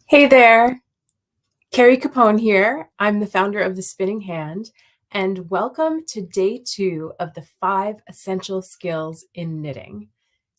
Hey there, Kari Capone here. I'm the founder of The Spinning Hand, and welcome to day 2 of the 5 essential skills in knitting.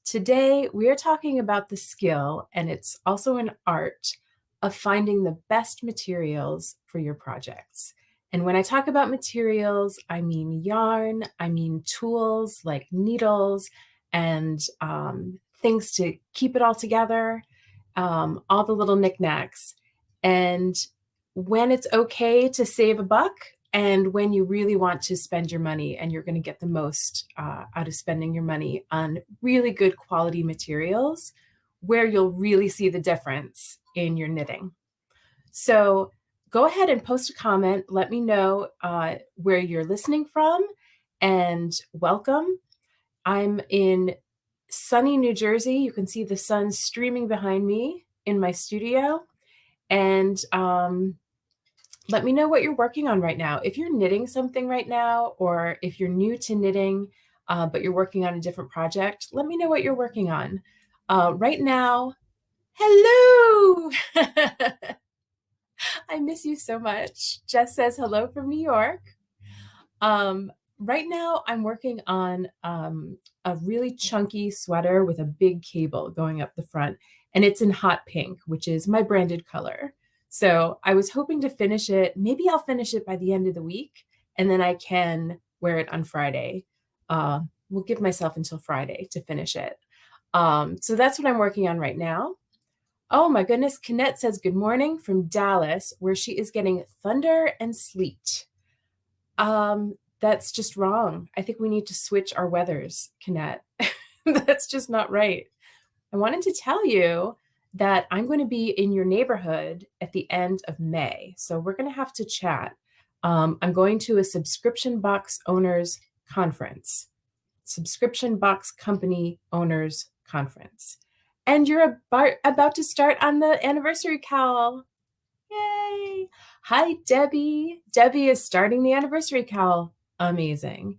Today, we are talking about the skill, and it's also an art, of finding the best materials for your projects. And when I talk about materials, I mean yarn, I mean tools like needles and things to keep it all together, all the little knickknacks. And when it's okay to save a buck, and when you really want to spend your money and you're going to get the most out of spending your money on really good quality materials, where you'll really see the difference in your knitting. So go ahead and post a comment. Let me know where you're listening from, and welcome. I'm in sunny New Jersey. You can see the sun streaming behind me in my studio. And let me know what you're working on right now. If you're knitting something right now, or if you're new to knitting, but you're working on a different project, let me know what you're working on. Right now, hello! I miss you so much. Jess says hello from New York. Um, right now, I'm working on a really chunky sweater with a big cable going up the front, and it's in hot pink, which is my branded color. So I was hoping to finish it. Maybe I'll finish it by the end of the week, and then I can wear it on Friday. We'll give myself until Friday to finish it. So that's what I'm working on right now. Oh my goodness, Knett says good morning from Dallas, where she is getting thunder and sleet. That's just wrong. I think we need to switch our weathers, Knett. That's just not right. I wanted to tell you that I'm going to be in your neighborhood at the end of May. So we're going to have to chat. I'm going to a subscription box owners conference, subscription box company owners conference. And you're about to start on the anniversary cowl. Yay! Hi, Debbie. Debbie is starting the anniversary cowl. Amazing.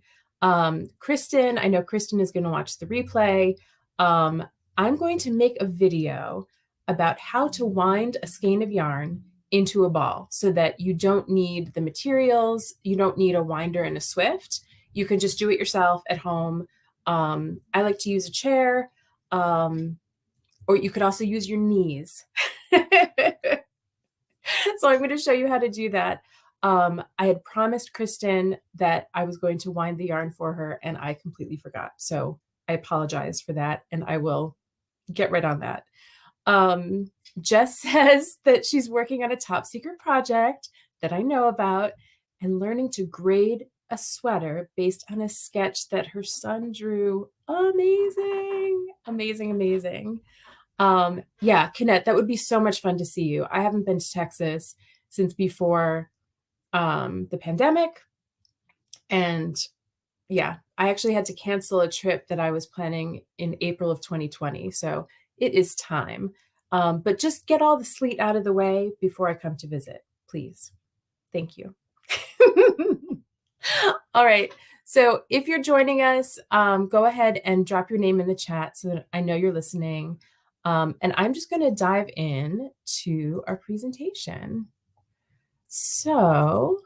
Kristen, I know Kristen is going to watch the replay. I'm going to make a video about how to wind a skein of yarn into a ball so that you don't need the materials. You don't need a winder and a Swift. You can just do it yourself at home. I like to use a chair, or you could also use your knees. So I'm going to show you how to do that. I had promised Kristen that I was going to wind the yarn for her, and I completely forgot. So I apologize for that, and I will get right on that. Jess says that she's working on a top secret project that I know about and learning to grade a sweater based on a sketch that her son drew. Amazing, amazing, amazing. Yeah, Knett, that would be so much fun to see you. I haven't been to Texas since before the pandemic. And yeah, I actually had to cancel a trip that I was planning in April of 2020. So it is time. But just get all the sleet out of the way before I come to visit, please. Thank you. All right. So if you're joining us, go ahead and drop your name in the chat so that I know you're listening. And I'm just going to dive in to our presentation. So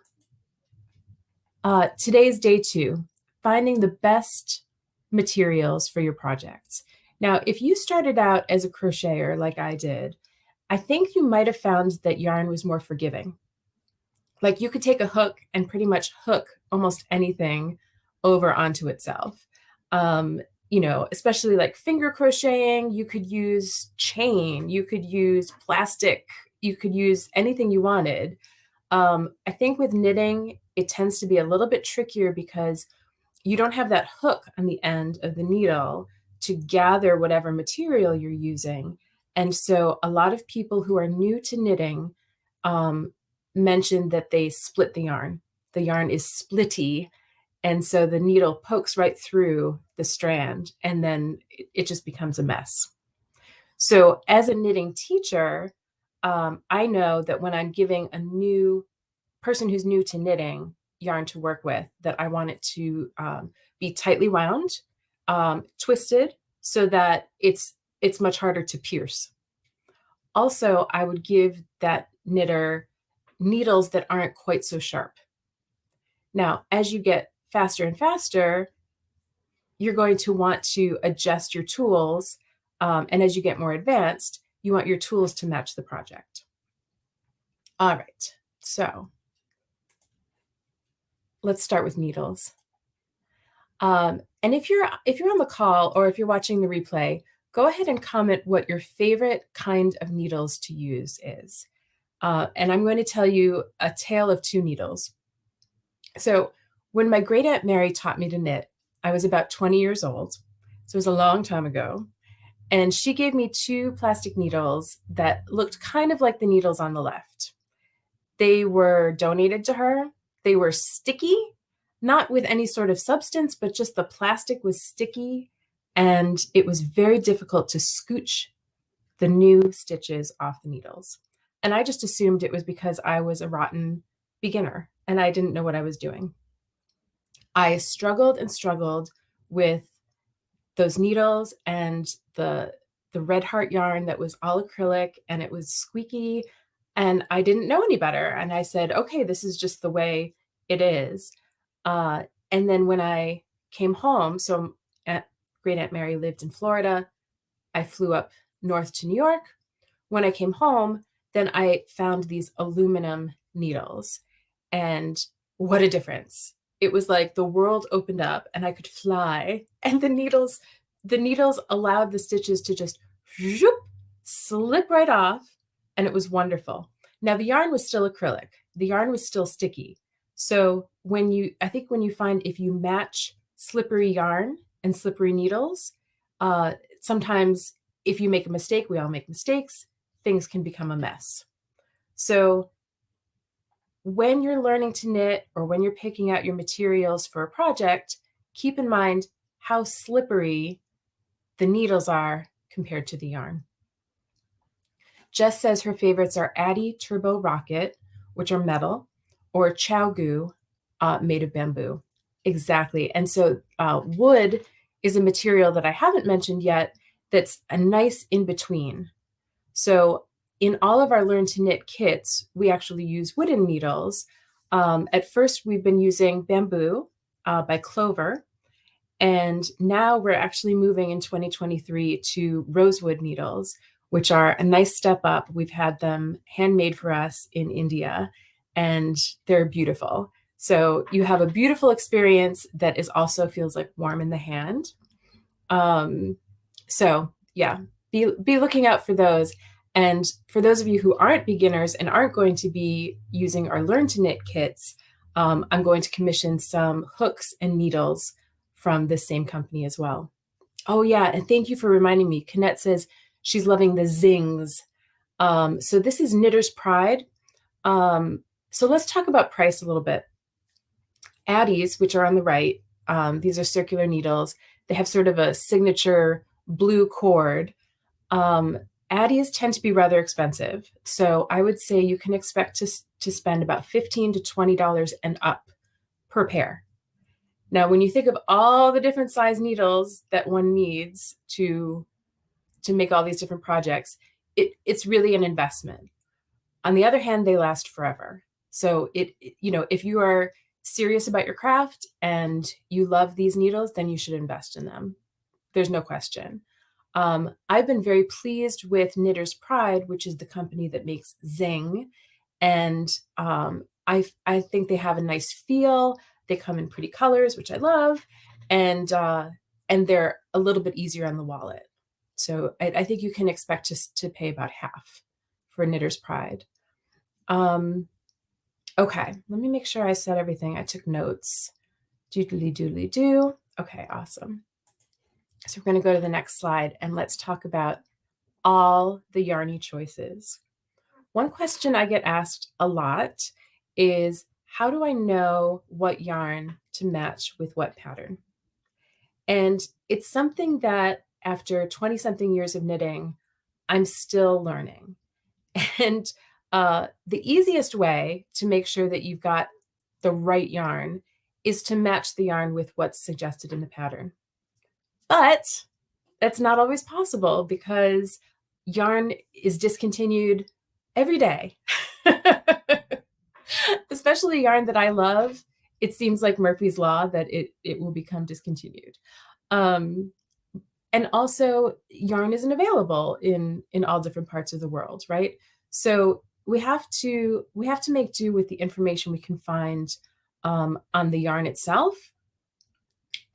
today's day 2, finding the best materials for your projects. Now, if you started out as a crocheter like I did, I think you might have found that yarn was more forgiving. Like you could take a hook and pretty much hook almost anything over onto itself. Especially like finger crocheting, you could use chain, you could use plastic, you could use anything you wanted. I think with knitting, it tends to be a little bit trickier because you don't have that hook on the end of the needle to gather whatever material you're using. And so a lot of people who are new to knitting mention that they split the yarn. The yarn is splitty, and so the needle pokes right through the strand, and then it just becomes a mess. So as a knitting teacher, I know that when I'm giving a new person who's new to knitting yarn to work with, that I want it to be tightly wound, twisted, so that it's much harder to pierce. Also, I would give that knitter needles that aren't quite so sharp. Now, as you get faster and faster, you're going to want to adjust your tools. And as you get more advanced, you want your tools to match the project. All right, so let's start with needles. And if you're on the call or if you're watching the replay, go ahead and comment what your favorite kind of needles to use is. And I'm going to tell you a tale of two needles. So when my great Aunt Mary taught me to knit, I was about 20 years old. So it was a long time ago. And she gave me two plastic needles that looked kind of like the needles on the left. They were donated to her. They were sticky, not with any sort of substance, but just the plastic was sticky. And it was very difficult to scooch the new stitches off the needles. And I just assumed it was because I was a rotten beginner and I didn't know what I was doing. I struggled and struggled with those needles and the red heart yarn that was all acrylic and it was squeaky and I didn't know any better. And I said, okay, this is just the way it is. And then when I came home, so Great Aunt Mary lived in Florida. I flew up north to New York. When I came home, then I found these aluminum needles. And what a difference. It was like the world opened up and I could fly. And the needles allowed the stitches to just whoop, slip right off. And it was wonderful. Now the yarn was still acrylic. The yarn was still sticky. So I think when you find if you match slippery yarn and slippery needles, sometimes if you make a mistake, we all make mistakes, things can become a mess. So when you're learning to knit or when you're picking out your materials for a project, keep in mind how slippery the needles are compared to the yarn. Jess says her favorites are Addy Turbo Rocket, which are metal, or Chowgu, made of bamboo. Exactly. And so wood is a material that I haven't mentioned yet that's a nice in-between. So in all of our Learn to Knit kits, we actually use wooden needles. At first, we've been using bamboo by Clover. And now we're actually moving in 2023 to rosewood needles, which are a nice step up. We've had them handmade for us in India, and they're beautiful. So you have a beautiful experience that is also feels like warm in the hand. So yeah, be looking out for those. And for those of you who aren't beginners and aren't going to be using our Learn to Knit kits, I'm going to commission some hooks and needles from this same company as well. Oh yeah, and thank you for reminding me. Canette says she's loving the zings. So this is Knitter's Pride. So let's talk about price a little bit. Addies, which are on the right, these are circular needles. They have sort of a signature blue cord. Addies tend to be rather expensive. So I would say you can expect to spend about $15 to $20 and up per pair. Now, when you think of all the different size needles that one needs to make all these different projects, it's really an investment. On the other hand, they last forever. So if you are serious about your craft and you love these needles, then you should invest in them. There's no question. I've been very pleased with Knitter's Pride, which is the company that makes Zing. And I think they have a nice feel. They come in pretty colors, which I love. And they're a little bit easier on the wallet. So I think you can expect to pay about half for Knitter's Pride. Okay, let me make sure I said everything. I took notes. Doodly doodly do. Okay, awesome. So we're going to go to the next slide and let's talk about all the yarny choices. One question I get asked a lot is, how do I know what yarn to match with what pattern? And it's something that after 20-something years of knitting, I'm still learning. And the easiest way to make sure that you've got the right yarn is to match the yarn with what's suggested in the pattern. But that's not always possible because yarn is discontinued every day. Especially yarn that I love. It seems like Murphy's Law that it will become discontinued. Um, and also yarn isn't available in all different parts of the world, right? So we have to make do with the information we can find on the yarn itself.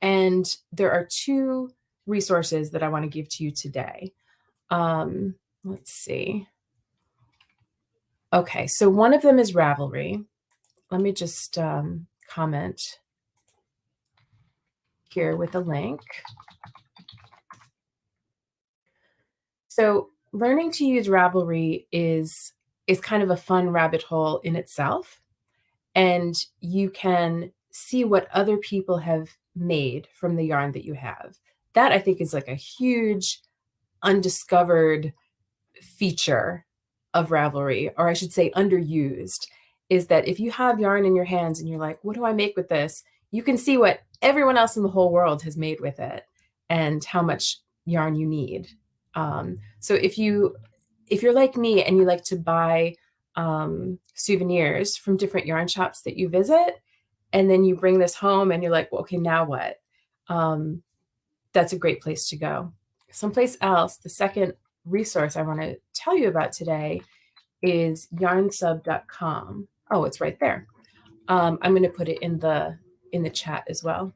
And there are two resources that I want to give to you today. Let's see. Okay, so one of them is Ravelry. Let me just comment here with a link. So learning to use Ravelry is kind of a fun rabbit hole in itself. And you can see what other people have made from the yarn that you have. That I think is like a huge undiscovered feature of Ravelry, or I should say underused, is that if you have yarn in your hands and you're like, what do I make with this? You can see what everyone else in the whole world has made with it and how much yarn you need. So if you're like me and you like to buy souvenirs from different yarn shops that you visit, and then you bring this home and you're like, well, okay, now what? That's a great place to go. Someplace else, the second resource I want to tell you about today is yarnsub.com. Oh, it's right there. I'm going to put it in the chat as well.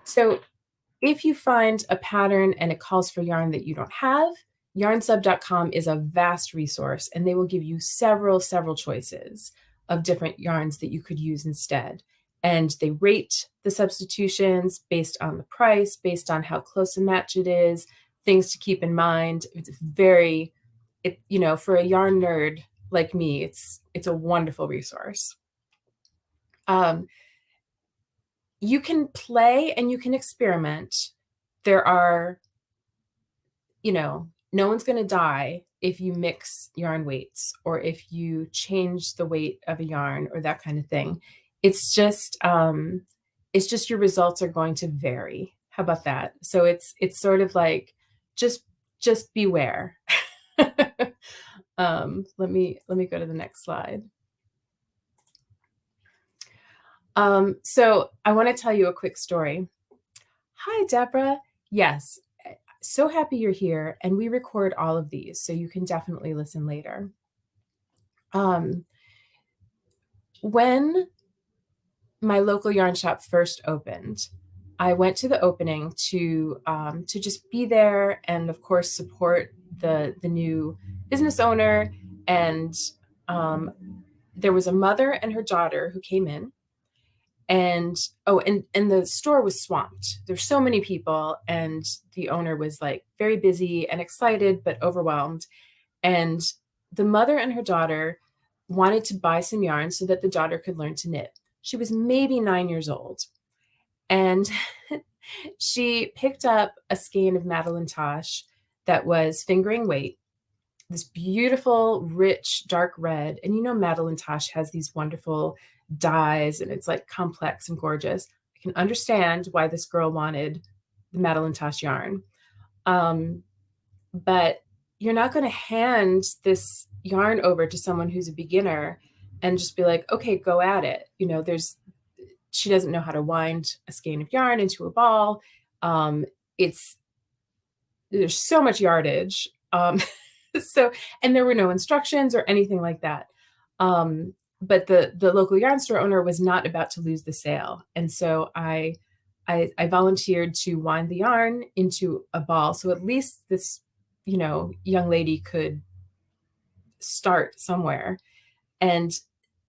So if you find a pattern and it calls for yarn that you don't have, yarnsub.com is a vast resource, and they will give you several choices of different yarns that you could use instead. And they rate the substitutions based on the price, based on how close a match it is, things to keep in mind. It's very, for a yarn nerd like me, it's a wonderful resource. You can play and you can experiment. There are, no one's going to die if you mix yarn weights or if you change the weight of a yarn or that kind of thing. It's just your results are going to vary. How about that? So it's sort of like just beware. Let me go to the next slide. So I want to tell you a quick story. Hi, Deborah. Yes, so happy you're here, and we record all of these, so you can definitely listen later. When my local yarn shop first opened, I went to the opening to just be there and, of course, support the new business owner. And there was a mother and her daughter who came in. And the store was swamped. There's so many people, and the owner was like very busy and excited but overwhelmed. And the mother and her daughter wanted to buy some yarn so that the daughter could learn to knit. She was maybe 9 years old, and she picked up a skein of Madeline Tosh that was fingering weight, this beautiful, rich, dark red. And Madeline Tosh has these wonderful dyes, and it's like complex and gorgeous. I can understand why this girl wanted the Madeline Tosh yarn. But you're not going to hand this yarn over to someone who's a beginner and just be like, okay, go at it. She doesn't know how to wind a skein of yarn into a ball. There's so much yardage. And there were no instructions or anything like that. But the local yarn store owner was not about to lose the sale. And so I volunteered to wind the yarn into a ball. So at least this, young lady could start somewhere. And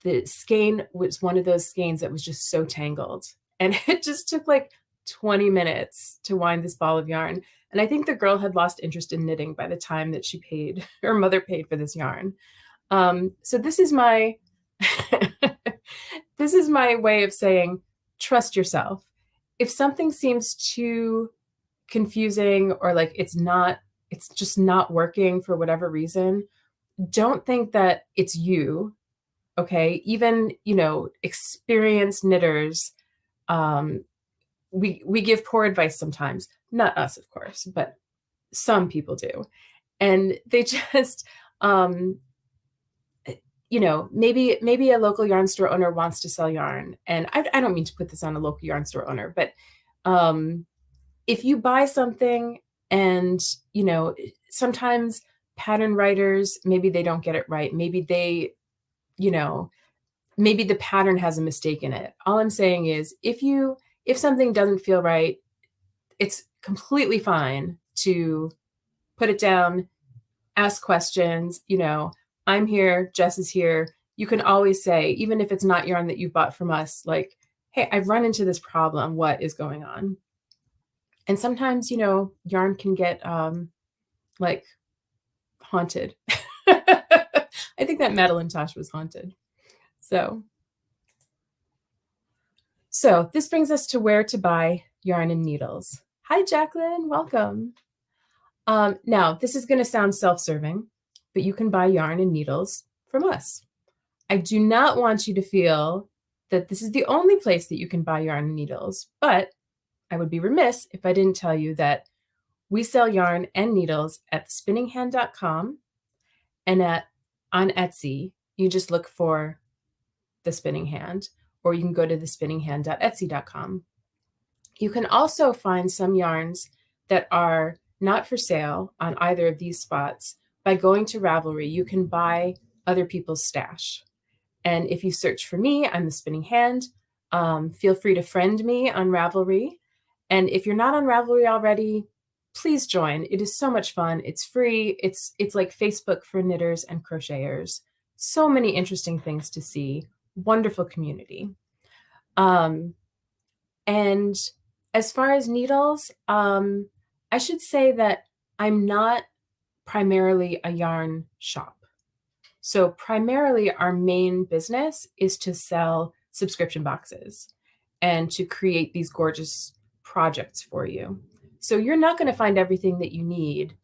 the skein was one of those skeins that was just so tangled. And it just took like 20 minutes to wind this ball of yarn. And I think the girl had lost interest in knitting by the time that her mother paid for this yarn. So this is my this is my way of saying, trust yourself. If something seems too confusing or like it's just not working for whatever reason, don't think that it's you. Okay. Even, experienced knitters, we give poor advice sometimes. not us, of course, but some people do. And they just, maybe a local yarn store owner wants to sell yarn. And I don't mean to put this on a local yarn store owner, but if you buy something and, sometimes pattern writers, maybe they don't get it right. Maybe maybe the pattern has a mistake in it. All I'm saying is if something doesn't feel right, it's completely fine to put it down, ask questions. I'm here, Jess is here. You can always say, even if it's not yarn that you bought from us, like, hey, I've run into this problem. What is going on? And sometimes, yarn can get like haunted. I think that Madeline Tosh was haunted. So this brings us to where to buy yarn and needles. Hi, Jacqueline, welcome. Now, this is going to sound self-serving, but you can buy yarn and needles from us. I do not want you to feel that this is the only place that you can buy yarn and needles, but I would be remiss if I didn't tell you that we sell yarn and needles at thespinninghand.com and on Etsy. You just look for The Spinning Hand, or you can go to thespinninghand.etsy.com. You can also find some yarns that are not for sale on either of these spots by going to Ravelry. You can buy other people's stash. And if you search for me, I'm The Spinning Hand. Feel free to friend me on Ravelry. And if you're not on Ravelry already, please join. It is so much fun. It's free. It's like Facebook for knitters and crocheters. So many interesting things to see. Wonderful community. And as far as needles, I should say that I'm not primarily a yarn shop. So primarily our main business is to sell subscription boxes and to create these gorgeous projects for you. So you're not going to find everything that you need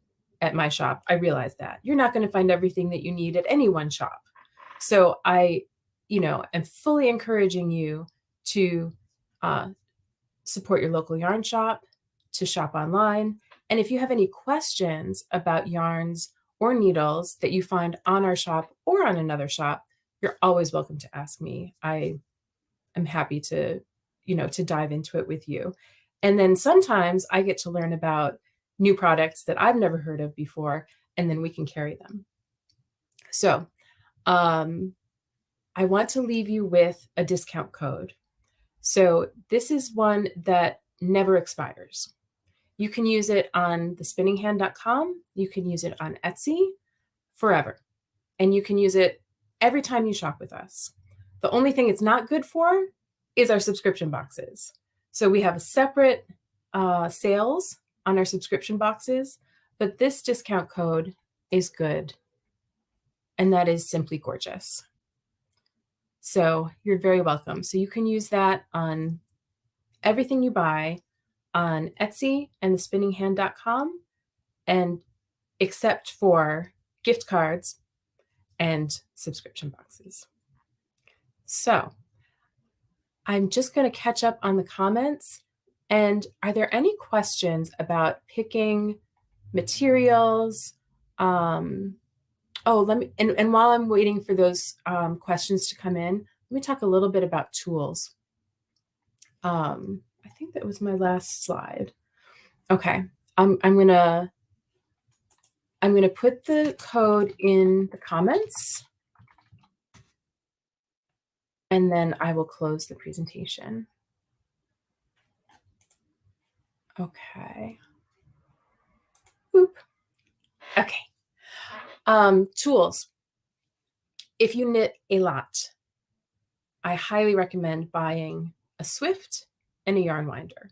at my shop. I realize that. You're not going to find everything that you need at any one shop. So I, am fully encouraging you to support your local yarn shop, to shop online. And if you have any questions about yarns or needles that you find on our shop or on another shop, you're always welcome to ask me. I am happy to, to dive into it with you. And then sometimes I get to learn about new products that I've never heard of before, and then we can carry them. So I want to leave you with a discount code. So this is one that never expires. You can use it on thespinninghand.com. You can use it on Etsy forever. And you can use it every time you shop with us. The only thing it's not good for is our subscription boxes. So we have a separate sales on our subscription boxes, but this discount code is good. And that is simply gorgeous. So you're very welcome. So you can use that on everything you buy on Etsy and thespinninghand.com, and except for gift cards and subscription boxes. So I'm just going to catch up on the comments. And are there any questions about picking materials? Let me, and while I'm waiting for those questions to come in, let me talk a little bit about tools. I think that was my last slide. Okay, I'm gonna put the code in the comments, and then I will close the presentation. Okay. Boop. Okay. Tools. If you knit a lot, I highly recommend buying a Swift and a yarn winder.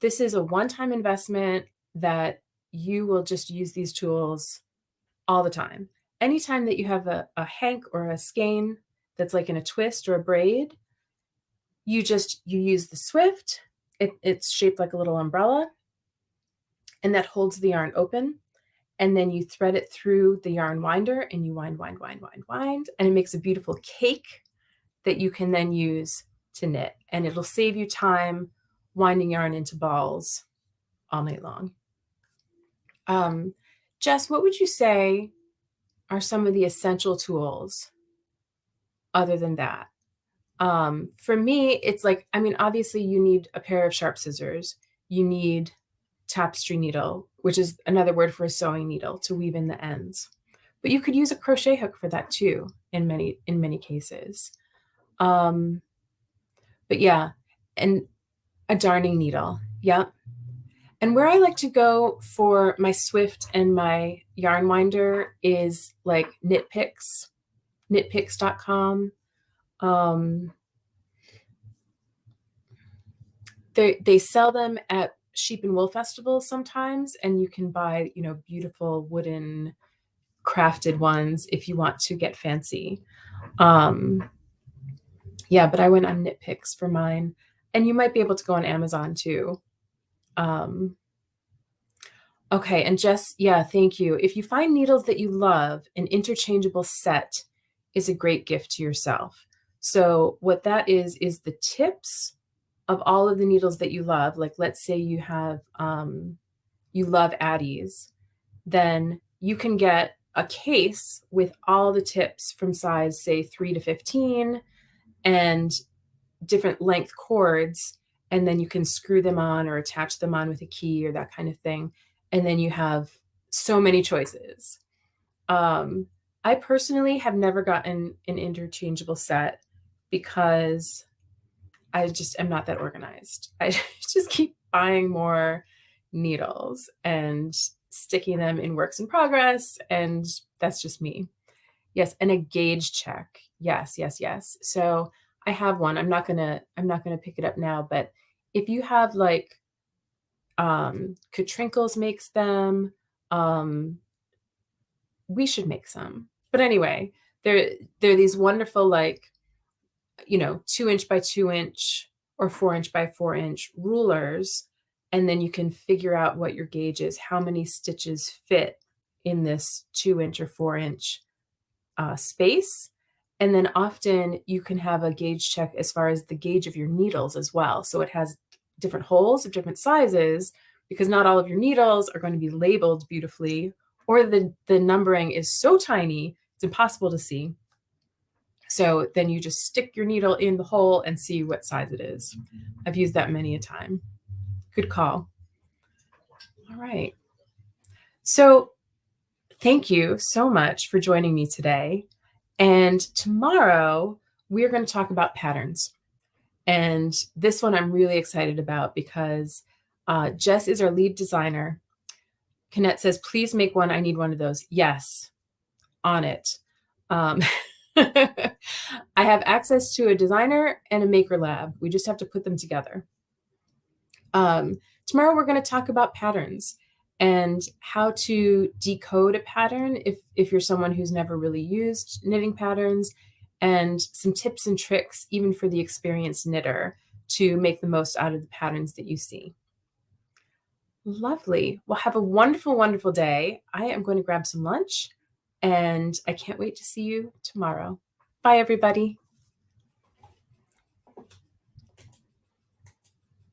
This is a one-time investment that you will just use these tools all the time. Anytime that you have a hank or a skein that's like in a twist or a braid, you use the Swift. It's shaped like a little umbrella, and that holds the yarn open. And then you thread it through the yarn winder, and you wind, and it makes a beautiful cake that you can then use to knit. And it'll save you time winding yarn into balls all night long. Jess, what would you say are some of the essential tools other than that? For me, it's like, I mean, obviously you need a pair of sharp scissors. You need tapestry needle, which is another word for a sewing needle, to weave in the ends. But you could use a crochet hook for that too, in many cases. But yeah, and a darning needle. Yep. And where I like to go for my Swift and my yarn winder is like knitpicks.com. They sell them at sheep and wool festivals sometimes, and you can buy, beautiful wooden crafted ones if you want to get fancy. Yeah, but I went on Knit Picks for mine, and you might be able to go on Amazon too. Okay, and Jess, yeah, thank you. If you find needles that you love, an interchangeable set is a great gift to yourself. So what that is the tips of all of the needles that you love. Like, let's say you have, you love Addie's, then you can get a case with all the tips from size, say 3 to 15, and different length cords, and then you can screw them on or attach them on with a key or that kind of thing. And then you have so many choices. I personally have never gotten an interchangeable set because I just am not that organized. I just keep buying more needles and sticking them in works in progress, and that's just me. Yes, and a gauge check. Yes, yes, yes. So I have one. I'm not gonna pick it up now, but if you have like Katrinkles makes them, we should make some. But anyway, they're these wonderful, like, 2-inch by 2-inch or 4-inch by 4-inch rulers, and then you can figure out what your gauge is, how many stitches fit in this 2-inch or 4-inch space. And then often you can have a gauge check as far as the gauge of your needles as well. So it has different holes of different sizes, because not all of your needles are going to be labeled beautifully, or the numbering is so tiny it's impossible to see. So then you just stick your needle in the hole and see what size it is. I've used that many a time. Good call. All right. So thank you so much for joining me today. And tomorrow we're going to talk about patterns. And this one I'm really excited about because Jess is our lead designer. Canette says, please make one. I need one of those. Yes, on it. I have access to a designer and a maker lab. We just have to put them together. Tomorrow we're going to talk about patterns and how to decode a pattern if you're someone who's never really used knitting patterns, and some tips and tricks even for the experienced knitter to make the most out of the patterns that you see. Lovely. Well, have a wonderful, wonderful day. I am going to grab some lunch, and I can't wait to see you tomorrow. Bye, everybody.